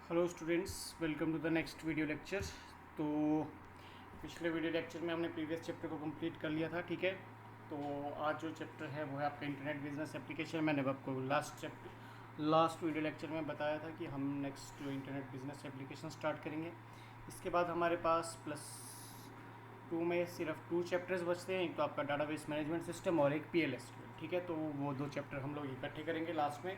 Hello students, welcome to the next video lecture. तो पिछले video lecture में हमने प्रीवियस चैप्टर को कंप्लीट कर लिया था, ठीक है। तो आज जो चैप्टर है वो है आपका इंटरनेट बिजनेस एप्लीकेशन। मैंने आपको लास्ट वीडियो लेक्चर में बताया था कि हम नेक्स्ट जो इंटरनेट बिजनेस एप्लीकेशन स्टार्ट करेंगे। इसके बाद हमारे पास +2 में सिर्फ 2 चैप्टर्स बचते हैं, एक तो आपका डाटाबेस मैनेजमेंट सिस्टम और एक PL/SQL, ठीक है। तो वो 2 चैप्टर हम लोग इकट्ठे करेंगे लास्ट में।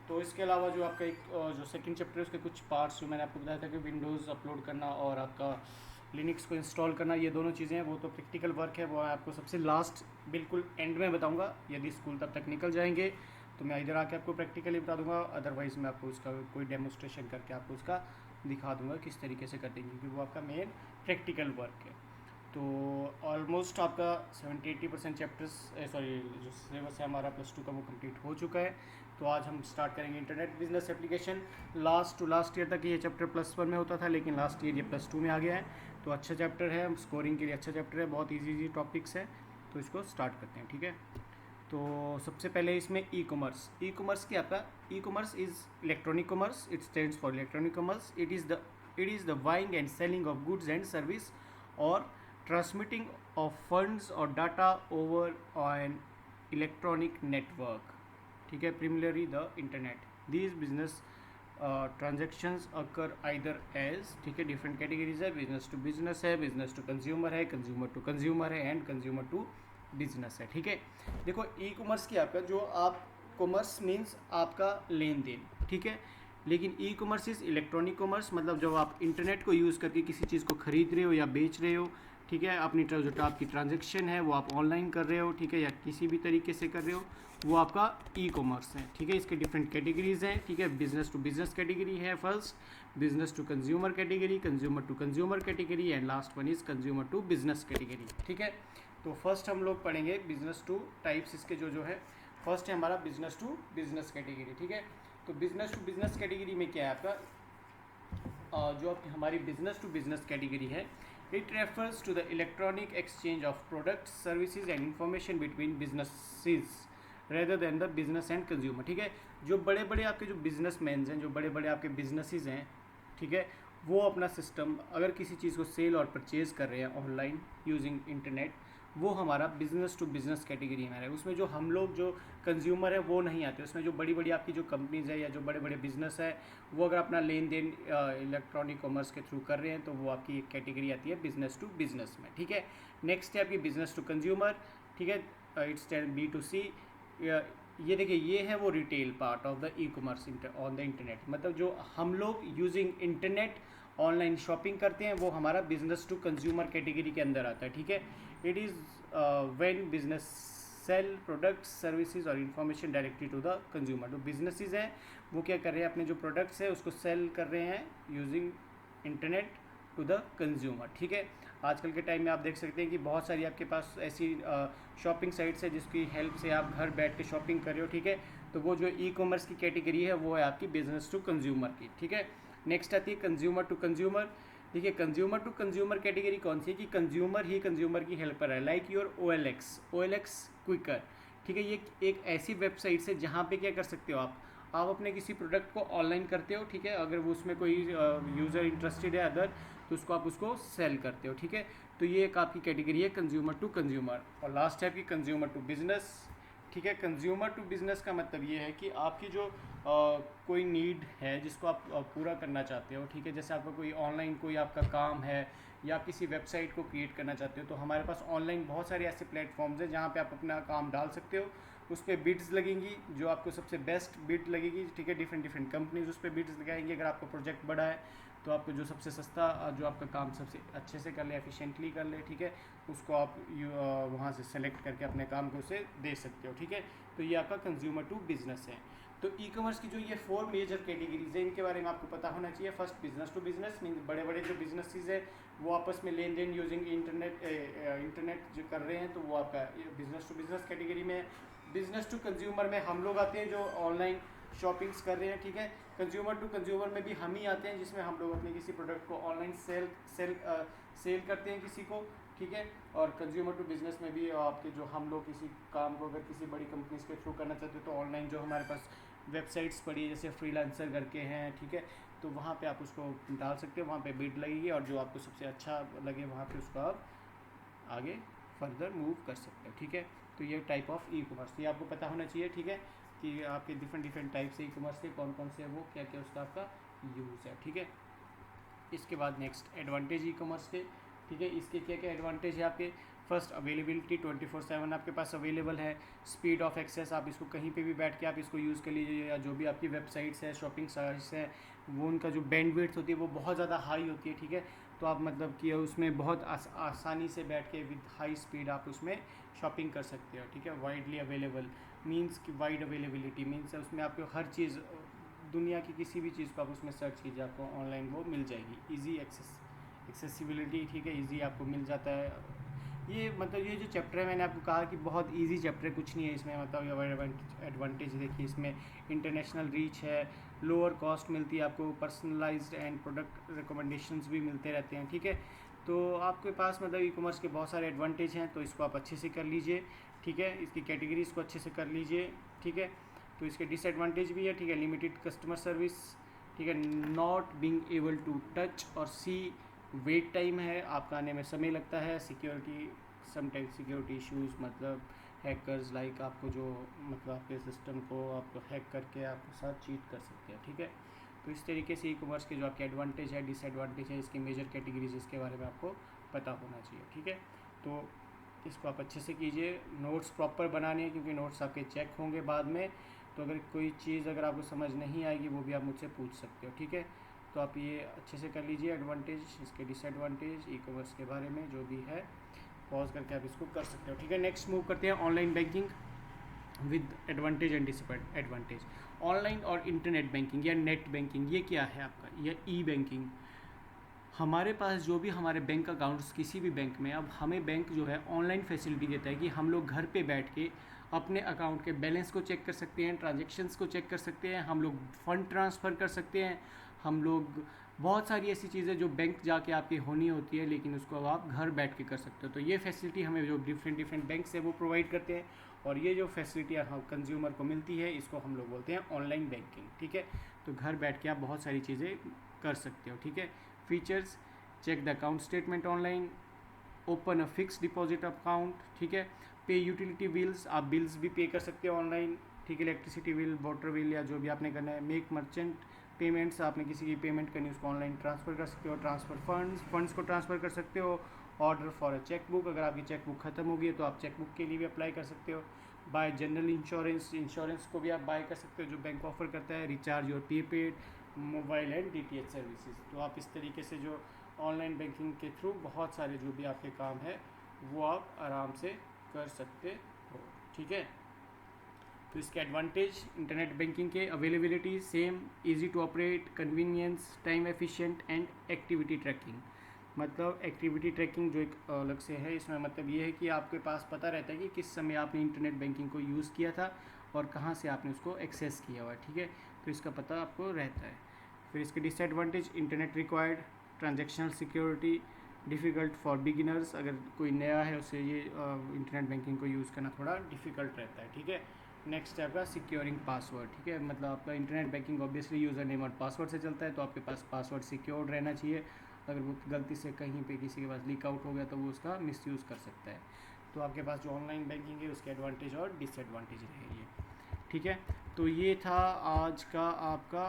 तो इसके अलावा जो आपका एक जो सेकंड चैप्टर है उसके कुछ पार्ट्स जो मैंने आपको बताया था कि विंडोज़ अपलोड करना और आपका लिनक्स को इंस्टॉल करना, ये दोनों चीज़ें हैं, वो तो प्रैक्टिकल वर्क है, वो मैं आपको सबसे लास्ट बिल्कुल एंड में बताऊंगा। यदि स्कूल तब तक निकल जाएंगे तो मैं इधर आके आपको प्रैक्टिकली बता दूंगा, अदरवाइज़ मैं आपको उसका कोई डेमोस्ट्रेशन करके आपको उसका दिखा दूंगा किस तरीके से करते हैं, क्योंकि वो आपका मेन प्रैक्टिकल वर्क है। तो ऑलमोस्ट आपका 70-80% चैप्टर्स सॉरी जो सिलेबस है हमारा +2 का वो कंप्लीट हो चुका है। तो आज हम स्टार्ट करेंगे internet business application. Last year तक ये चैप्टर +1 में होता था, लेकिन लास्ट ईयर ये +2 में आ गया है। तो अच्छा चैप्टर है, स्कोरिंग के लिए अच्छा चैप्टर है, बहुत ईजी टॉपिक्स है। तो इसको स्टार्ट करते हैं, ठीक है। तो सबसे पहले इसमें ई कॉमर्स की आपका e commerce is electronic commerce. It stands for electronic commerce. It is the buying and selling of goods and service और transmitting of funds or data over an electronic network, ठीक है, primarily the internet. These business transactions occur either as, ठीक है, different categories है, business to business है, business to consumer है, consumer to consumer है, and consumer to business है, ठीक है। देखो ई कॉमर्स की आपका जो आप कॉमर्स मीन्स आपका लेन देन, ठीक है। लेकिन e commerce is electronic commerce, मतलब जब आप इंटरनेट को यूज़ करके किसी चीज़ को खरीद रहे हो या बेच रहे हो, ठीक है, अपनी जो आपकी ट्रांजेक्शन है वो आप ऑनलाइन कर रहे हो, ठीक है, या किसी भी तरीके से कर रहे हो, वो आपका ई कॉमर्स है, ठीक है। इसके डिफरेंट कैटेगरीज हैं, ठीक है। बिजनेस टू बिजनेस कैटेगरी है first, business to consumer category, consumer to consumer category, and last one is consumer to business category, ठीक है। तो फर्स्ट हम लोग पढ़ेंगे बिजनेस टू टाइप्स इसके जो है। फर्स्ट है हमारा बिजनेस टू बिजनेस कैटेगरी, ठीक है। तो बिजनेस टू बिजनेस कैटेगरी में क्या है आपका, जो आपकी हमारी बिजनेस टू बिजनेस कैटेगरी है, it refers to the electronic exchange of products services and information between businesses rather than the business and consumer, ठीक है। जो बड़े बड़े आपके जो बिजनेसमैन हैं, जो बड़े बड़े आपके बिजनेसेस हैं, ठीक है, वो अपना सिस्टम अगर किसी चीज़ को सेल और परचेज कर रहे हैं ऑनलाइन यूजिंग इंटरनेट, वो हमारा बिजनेस टू बिजनेस कैटेगरी में है। उसमें जो हम लोग जो कंज्यूमर है वो नहीं आते, उसमें जो बड़ी बड़ी आपकी जो कंपनीज है या जो बड़े बड़े बिजनेस है वो अगर अपना लेन देन इलेक्ट्रॉनिक कॉमर्स के थ्रू कर रहे हैं तो वो आपकी एक कैटेगरी आती है बिजनेस टू बिजनेस में, ठीक है। नेक्स्ट है आपकी बिजनेस टू कंज्यूमर, ठीक है। It's B2C। ये देखिए, ये है वो retail part of the e commerce on the internet, मतलब जो हम लोग यूजिंग इंटरनेट ऑनलाइन शॉपिंग करते हैं वो हमारा बिजनेस टू कंज्यूमर कैटेगरी के अंदर आता है, ठीक है। It is when business sell products services और information directly to the consumer. जो बिजनेसेस हैं वो क्या कर रहे हैं, अपने जो प्रोडक्ट्स है उसको सेल कर रहे हैं using internet to the consumer, ठीक है। आजकल के टाइम में आप देख सकते हैं कि बहुत सारी आपके पास ऐसी शॉपिंग साइट्स है जिसकी हेल्प से आप घर बैठ के शॉपिंग कर रहे हो, ठीक है। तो वो जो ई कॉमर्स की कैटेगरी है वो है आपकी बिजनेस टू कंज्यूमर की, ठीक है। नेक्स्ट आती है कंज्यूमर टू कंज्यूमर। देखिए, कंज्यूमर टू कंज्यूमर कैटेगरी कौन सी है कि कंज्यूमर ही कंज्यूमर की हेल्पर है, लाइक योर OLX क्विकर, ठीक है। ये एक ऐसी वेबसाइट है जहाँ पे क्या कर सकते हो आप अपने किसी प्रोडक्ट को ऑनलाइन करते हो, ठीक है। अगर वो उसमें कोई यूज़र इंटरेस्टेड है अदर, तो उसको आप उसको सेल करते हो, ठीक है। तो ये एक आपकी कैटेगरी है कंज्यूमर टू कंज्यूमर। और लास्ट है आपकी कंज्यूमर टू बिजनेस, ठीक है। कंज्यूमर टू बिजनेस का मतलब ये है कि आपकी जो कोई नीड है जिसको आप पूरा करना चाहते हो, ठीक है। जैसे आपका कोई ऑनलाइन कोई आपका काम है या आप किसी वेबसाइट को क्रिएट करना चाहते हो, तो हमारे पास ऑनलाइन बहुत सारे ऐसे प्लेटफॉर्म्स हैं जहाँ पे आप अपना काम डाल सकते हो। उस पर बिड्स लगेंगी, जो आपको सबसे बेस्ट बिड लगेगी, ठीक है। डिफरेंट कंपनीज उस पर बिड्स लगाएंगी। अगर आपका प्रोजेक्ट बड़ा है तो आपको जो सबसे सस्ता जो आपका काम सबसे अच्छे से कर ले, एफिशिएंटली कर ले, ठीक है, उसको आप वहाँ से सेलेक्ट करके अपने काम को उसे दे सकते हो, ठीक है। तो ये आपका कंज्यूमर टू बिजनेस है। तो ई कॉमर्स की जो ये 4 मेजर कैटेगरीज है इनके बारे में आपको पता होना चाहिए। First business to business mean बड़े बड़े जो बिजनेसेस है वो आपस में लेन देन यूजिंग इंटरनेट जो कर रहे हैं, तो वो आपका बिजनेस टू बिजनेस कैटेगरी में है। बिजनेस टू कंज्यूमर में हम लोग आते हैं जो ऑनलाइन शॉपिंग्स कर रहे हैं, ठीक है। कंज्यूमर टू कंज्यूमर में भी हम ही आते हैं जिसमें हम लोग अपने किसी प्रोडक्ट को ऑनलाइन सेल करते हैं किसी को, ठीक है। और कंज्यूमर टू बिजनेस में भी आपके जो हम लोग किसी काम को अगर किसी बड़ी कंपनीज के थ्रू करना चाहते हो तो ऑनलाइन जो हमारे पास वेबसाइट्स पड़ी है जैसे फ्रीलांसर करके हैं, ठीक है। तो वहाँ पे आप उसको डाल सकते हो, वहाँ पे बिड लगेगी और जो आपको सबसे अच्छा लगे वहाँ पे उसको आप आगे फर्दर मूव कर सकते हो, ठीक है। तो ये टाइप ऑफ ई कॉमर्स ये आपको पता होना चाहिए, ठीक है, कि आपके डिफरेंट टाइप से ई कॉमर्स के कौन कौन से है, वो क्या क्या उसका आपका यूज़ है, ठीक है। इसके बाद नेक्स्ट एडवांटेज ई कॉमर्स के, ठीक है, इसके क्या क्या एडवांटेज है आपके। फर्स्ट अवेलेबिलिटी 24/7 आपके पास अवेलेबल है। स्पीड ऑफ एक्सेस, आप इसको कहीं पे भी बैठ के आप इसको यूज़ कर लीजिए, या जो भी आपकी वेबसाइट्स है, शॉपिंग साइट्स है, वो उनका जो बैंडविड्थ होती है वो बहुत ज़्यादा हाई होती है, ठीक है। तो आप मतलब कि उसमें बहुत आसानी से बैठ के विद हाई स्पीड आप उसमें शॉपिंग कर सकते हो, ठीक है। वाइडली अवेलेबल मीन्स कि वाइड अवेलेबिलिटी मीन्स उसमें आपको हर चीज़ दुनिया की किसी भी चीज़ को आप उसमें सर्च कीजिए, आपको ऑनलाइन वो मिल जाएगी। इजी एक्सेसिबिलिटी, ठीक है, इजी आपको मिल जाता है। ये मतलब ये जो चैप्टर है मैंने आपको कहा कि बहुत इजी चैप्टर है, कुछ नहीं है इसमें, मतलब एडवांटेज देखिए इसमें इंटरनेशनल रीच है, लोअर कॉस्ट मिलती है आपको, पर्सनलाइज्ड एंड प्रोडक्ट रिकमेंडेशंस भी मिलते रहते हैं, ठीक है। तो आपके पास मतलब ई कॉमर्स के बहुत सारे एडवांटेज हैं, तो इसको आप अच्छे से कर लीजिए, ठीक है। इसकी कैटेगरीज को अच्छे से कर लीजिए, ठीक है। तो इसके डिसएडवांटेज भी है, ठीक है, लिमिटेड कस्टमर सर्विस, ठीक है, not being able to touch और सी, वेट टाइम है, आपका आने में समय लगता है, सिक्योरिटी समटाइम्स सिक्योरिटी इश्यूज़, मतलब हैकर्स लाइक आपको जो मतलब आपके सिस्टम को आपको हैक करके आपके साथ चीट कर सकते हैं, ठीक है। तो इस तरीके से ई कॉमर्स के जो आपके एडवांटेज है, डिसएडवांटेज है, इसकी मेजर कैटेगरीज इसके बारे में आपको पता होना चाहिए, ठीक है। तो इसको आप अच्छे से कीजिए, नोट्स प्रॉपर बनाने हैं क्योंकि नोट्स आपके चेक होंगे बाद में, तो अगर कोई चीज़ अगर आपको समझ नहीं आएगी वो भी आप मुझसे पूछ सकते हो, ठीक है। तो आप ये अच्छे से कर लीजिए, एडवांटेज, इसके डिसएडवांटेज ई कॉमर्स के बारे में जो भी है, पॉज करके आप इसको कर सकते हो, ठीक है। नेक्स्ट मूव करते हैं online banking with advantage and disadvantage. Online और इंटरनेट बैंकिंग या नेट बैंकिंग, ये क्या है आपका, यह ई बैंकिंग। हमारे पास जो भी हमारे बैंक अकाउंट्स किसी भी बैंक में, अब हमें बैंक जो है ऑनलाइन फैसिलिटी देता है कि हम लोग घर पे बैठ के अपने अकाउंट के बैलेंस को चेक कर सकते हैं, ट्रांजैक्शंस को चेक कर सकते हैं, हम लोग फ़ंड ट्रांसफ़र कर सकते हैं, हम लोग बहुत सारी ऐसी चीज़ें जो बैंक जाके आपकी होनी होती है लेकिन उसको अब आप घर बैठ के कर सकते हो। तो ये फैसिलिटी हमें जो डिफरेंट बैंक से वो प्रोवाइड करते हैं, और ये जो फैसिलिटी हम कंज्यूमर को मिलती है इसको हम लोग बोलते हैं ऑनलाइन बैंकिंग, ठीक है। तो घर बैठ के आप बहुत सारी चीज़ें कर सकते हो, ठीक है। Features, check the account statement online, open a fix deposit account, ठीक है। पे यूटिलिटी बिल्स, आप बिल्स भी पे कर सकते हो ऑनलाइन, ठीक है, इलेक्ट्रिसिटी बिल, वाटर बिल या जो भी आपने करना है। मेक मर्चेंट पेमेंट्स, आपने किसी की पेमेंट करनी है उसको ऑनलाइन ट्रांसफ़र कर सकते हो। ट्रांसफ़र फंड्स को ट्रांसफ़र कर सकते हो। Order for a cheque book, अगर आपकी चेक बुक ख़त्म हो गई है तो आप चेक बुक के लिए भी अप्लाई कर सकते हो। बाय जनरल इंश्योरेंस को भी आप बाय कर सकते हो जो बैंक ऑफर करता है। Recharge your prepaid mobile and DTH services. तो आप इस तरीके से जो ऑनलाइन बैंकिंग के थ्रू बहुत सारे जो भी आपके काम है वो आप आराम से कर सकते हो, ठीक है। तो इसके एडवांटेज, इंटरनेट बैंकिंग के availability same, easy to operate, convenience, time efficient and activity tracking. मतलब एक्टिविटी ट्रैकिंग जो एक अलग से है, इसमें मतलब ये है कि आपके पास पता रहता है कि किस समय आपने इंटरनेट बैंकिंग को यूज़ किया था और कहाँ से आपने उसको एक्सेस किया हुआ है, ठीक है। तो इसका पता आपको रहता है। फिर इसके disadvantage, internet required, transactional security, difficult for beginners, अगर कोई नया है उसे ये इंटरनेट बैंकिंग को यूज़ करना थोड़ा डिफ़िकल्ट रहता है, ठीक है। नेक्स्ट है आपका सिक्योरिंग पासवर्ड, ठीक है। मतलब आपका internet banking obviously user name और पासवर्ड से चलता है, तो आपके पास पासवर्ड सिक्योर्ड रहना चाहिए। अगर वो गलती से कहीं पे किसी के पास लीक आउट हो गया तो वो उसका मिसयूज़ कर सकता है। तो आपके पास जो ऑनलाइन बैंकिंग है उसके एडवांटेज और डिसएडवांटेज रहेगी, ठीक है। तो ये था आज का आपका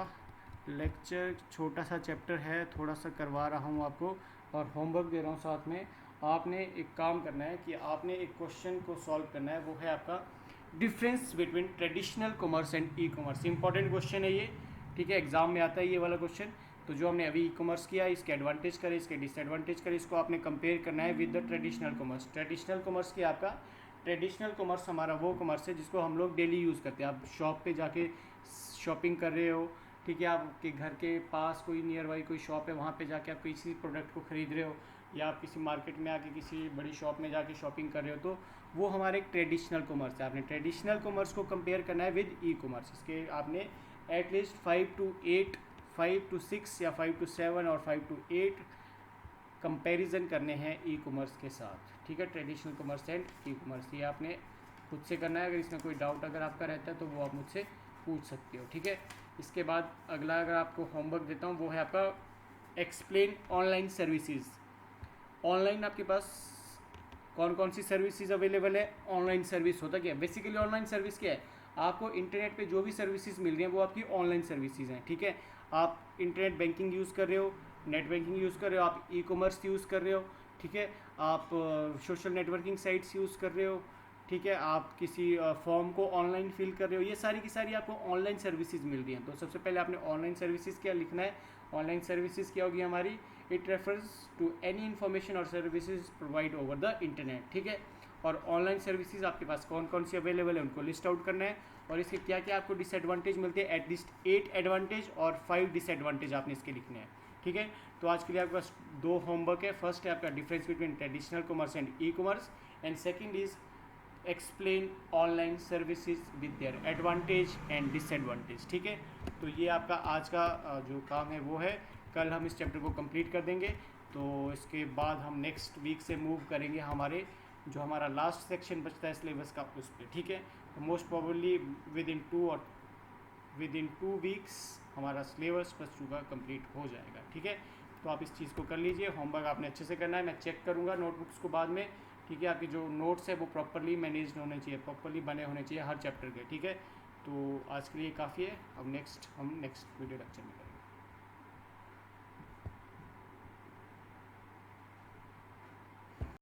लेक्चर, छोटा सा चैप्टर है, थोड़ा सा करवा रहा हूँ आपको और होमवर्क दे रहा हूँ साथ में। आपने एक काम करना है कि आपने एक क्वेश्चन को सॉल्व करना है, वो है आपका difference between traditional commerce and e commerce. Important question है ये, ठीक है, एग्जाम में आता है ये वाला क्वेश्चन। तो जो हमने अभी ई कॉमर्स किया, इसके एडवांटेज करें, इसके डिसएडवांटेज करें, इसको आपने कंपेयर करना है with the traditional commerce. Traditional commerce की आपका, ट्रेडिशनल कॉमर्स हमारा वो कॉमर्स है जिसको हम लोग डेली यूज़ करते हैं। आप शॉप पे जाके शॉपिंग कर रहे हो, ठीक है, आपके घर के पास कोई नियर बाई कोई शॉप है, वहाँ पे जाके आप किसी प्रोडक्ट को ख़रीद रहे हो, या आप किसी मार्केट में आके किसी बड़ी शॉप में जाके शॉपिंग कर रहे हो, तो वो हमारे एक ट्रेडिशनल कॉमर्स है। आपने ट्रेडिशनल कॉमर्स को कंपेयर करना है विद ई कॉमर्स। इसके आपने एटलीस्ट 5 to 6 या 5 to 7 और 5 to 8 कंपैरिजन करने हैं ई कॉमर्स के साथ, ठीक है। Traditional commerce and e commerce, ये आपने खुद से करना है। अगर इसमें कोई डाउट अगर आपका रहता है तो वो आप मुझसे पूछ सकते हो, ठीक है। इसके बाद अगला अगर आपको होमवर्क देता हूँ वो है आपका एक्सप्लेन ऑनलाइन सर्विसेज। ऑनलाइन आपके पास कौन कौन सी सर्विसेज अवेलेबल है। ऑनलाइन सर्विस होता क्या है, बेसिकली ऑनलाइन सर्विस क्या है, आपको इंटरनेट पे जो भी सर्विसेज मिल रही हैं वो आपकी ऑनलाइन सर्विसेज हैं, ठीक है। आप इंटरनेट बैंकिंग यूज़ कर रहे हो, नेट बैंकिंग यूज़ कर रहे हो, आप ई कॉमर्स यूज़ कर रहे हो, ठीक है, आप सोशल नेटवर्किंग साइट्स यूज़ कर रहे हो, ठीक है, आप किसी फॉर्म को ऑनलाइन फिल कर रहे हो, ये सारी की सारी आपको ऑनलाइन सर्विसेज मिल रही हैं। तो सबसे पहले आपने ऑनलाइन सर्विसेज क्या लिखना है। ऑनलाइन सर्विसेज क्या होगी हमारी, it refers to any information और services provide over the internet, ठीक है। और ऑनलाइन सर्विसेज आपके पास कौन कौन सी अवेलेबल है उनको लिस्ट आउट करना है, और इसके क्या क्या आपको डिसएडवांटेज मिलते हैं, एटलीस्ट 8 एडवांटेज और 5 डिसएडवांटेज आपने इसके लिखने हैं, ठीक है। तो आज के लिए आपके पास 2 होमवर्क है। फर्स्ट है आपका difference between traditional commerce and e commerce, and second is explain online services with their advantage and disadvantage, ठीक है। तो ये आपका आज का जो काम है वो है। कल हम इस चैप्टर को कंप्लीट कर देंगे। तो इसके बाद हम नेक्स्ट वीक से मूव करेंगे हमारे जो हमारा लास्ट सेक्शन बचता है सिलेबस का उस पर, ठीक है। तो most probably with in 2 weeks हमारा सिलेबस +2 का कंप्लीट हो जाएगा, ठीक है। तो आप इस चीज़ को कर लीजिए। होमवर्क आपने अच्छे से करना है, मैं चेक करूँगा नोटबुक्स को बाद में, ठीक है। आपके जो नोट्स है वो प्रॉपरली मैनेज होने चाहिए, प्रॉपरली बने होने चाहिए हर चैप्टर के, ठीक है। तो आज के लिए काफ़ी है। अब हम नेक्स्ट वीडियो लेक्चर में करेंगे।